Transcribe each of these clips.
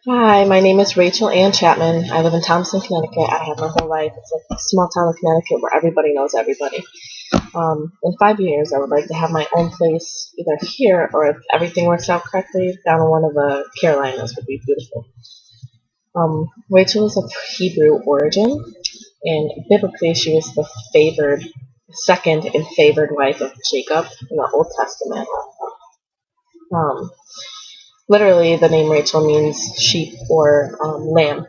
Hi, my name is Rachel Ann Chapman. I live in Thompson, Connecticut. I have my whole life. It's a small town in Connecticut where everybody knows everybody. In 5 years, I would like to have my own place either here or if everything works out correctly, down in one of the Carolinas would be beautiful. Rachel is of Hebrew origin, and biblically she was the second and favored wife of Jacob in the Old Testament. Um, Literally, the name Rachel means sheep or lamb.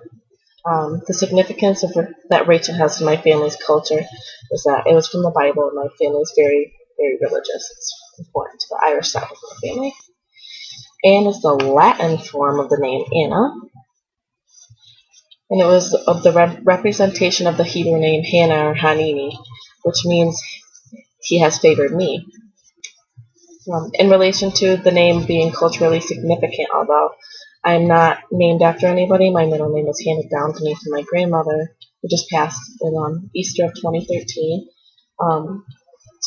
The significance that Rachel has to my family's culture is that it was from the Bible, and my family is very, very religious. It's important to the Irish side of my family. Anne is the Latin form of the name Anna, and it was of the representation of the Hebrew name Hannah or Hanini, which means he has favored me. In relation to the name being culturally significant, although I'm not named after anybody, my middle name was handed down to me from my grandmother, who just passed in Easter of 2013.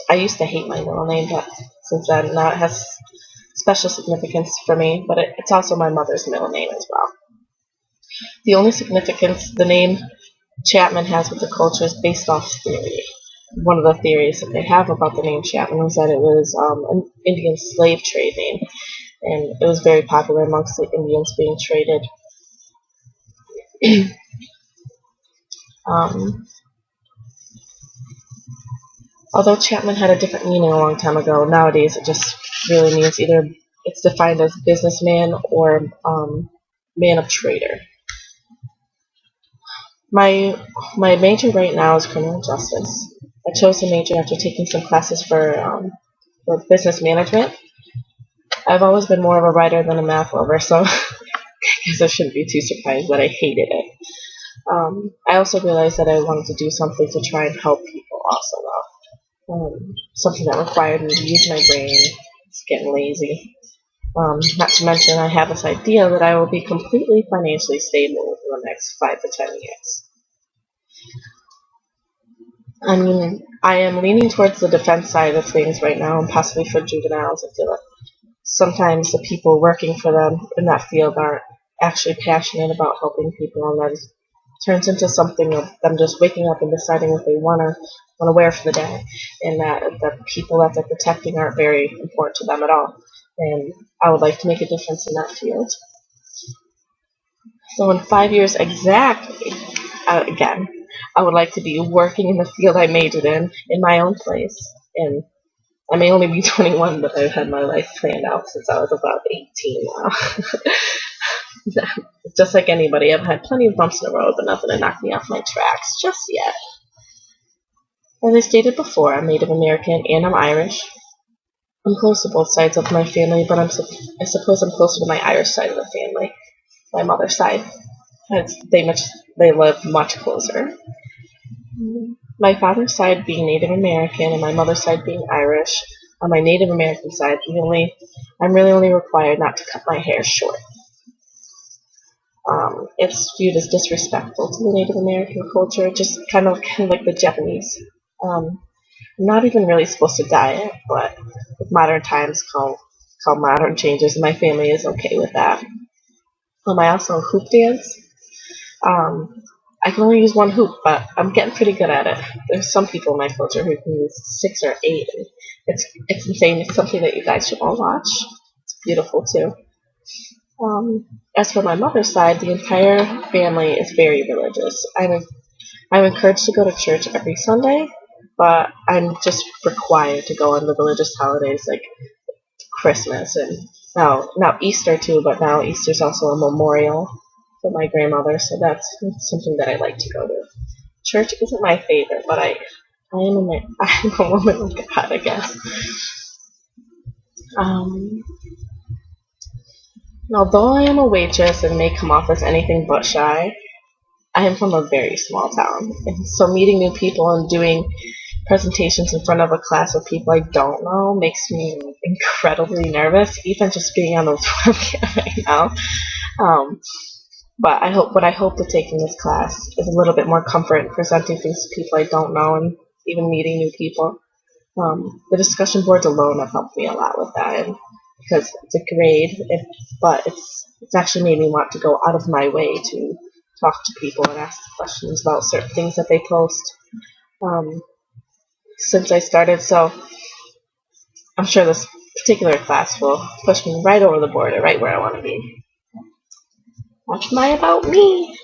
I used to hate my middle name, but since then, now it has special significance for me, but it's also my mother's middle name as well. The only significance the name Chapman has with the culture is based off theory. One of the theories that they have about the name Chapman was that it was an Indian slave trade name, and it was very popular amongst the Indians being traded. um, Although Chapman had a different meaning a long time ago, nowadays it just really means either it's defined as businessman or man of trader. My major right now is criminal justice. I chose the major after taking some classes for business management. I've always been more of a writer than a math lover, so I guess I shouldn't be too surprised that I hated it. I also realized that I wanted to do something to try and help people also, though. Something that required me to use my brain. It's getting lazy. Not to mention, I have this idea that I will be completely financially stable within the next 5 to 10 years. I mean, I am leaning towards the defense side of things right now, and possibly for juveniles. I feel like sometimes the people working for them in that field aren't actually passionate about helping people, and that turns into something of them just waking up and deciding what they want to wear for the day, and that the people that they're protecting aren't very important to them at all. And I would like to make a difference in that field. So in 5 years exactly, again, I would like to be working in the field I majored in my own place. And I may only be 21, but I've had my life planned out since I was about 18 now. Just like anybody, I've had plenty of bumps in the road, but nothing to knock me off my tracks just yet. As I stated before, I'm Native American and I'm Irish. I'm close to both sides of my family, but I suppose I'm closer to my Irish side of the family, my mother's side. They live much closer. My father's side being Native American and my mother's side being Irish. On my Native American side, I'm really only required not to cut my hair short. It's viewed as disrespectful to the Native American culture, just kind of like the Japanese. I'm not even really supposed to dye it, but with modern times call modern changes, my family is okay with that. I also hoop dance. I can only use one hoop, but I'm getting pretty good at it. There's some people in my culture who can use 6 or 8. And it's insane. It's something that you guys should all watch. It's beautiful too. As for my mother's side, the entire family is very religious. I'm encouraged to go to church every Sunday, but I'm just required to go on the religious holidays like Christmas and now Easter too. But now Easter's also a memorial for my grandmother, so that's something that I like to go to. Church isn't my favorite, but I'm a woman of God, I guess. Although I am a waitress and may come off as anything but shy, I am from a very small town, and so meeting new people and doing presentations in front of a class of people I don't know makes me incredibly nervous, even just being on the webcam right now. But what I hope to take in this class is a little bit more comfort in presenting things to people I don't know and even meeting new people. The discussion boards alone have helped me a lot with that, and because it's a grade, but it's actually made me want to go out of my way to talk to people and ask questions about certain things that they post um, since I started. So I'm sure this particular class will push me right over the border, right where I want to be. That's my about me.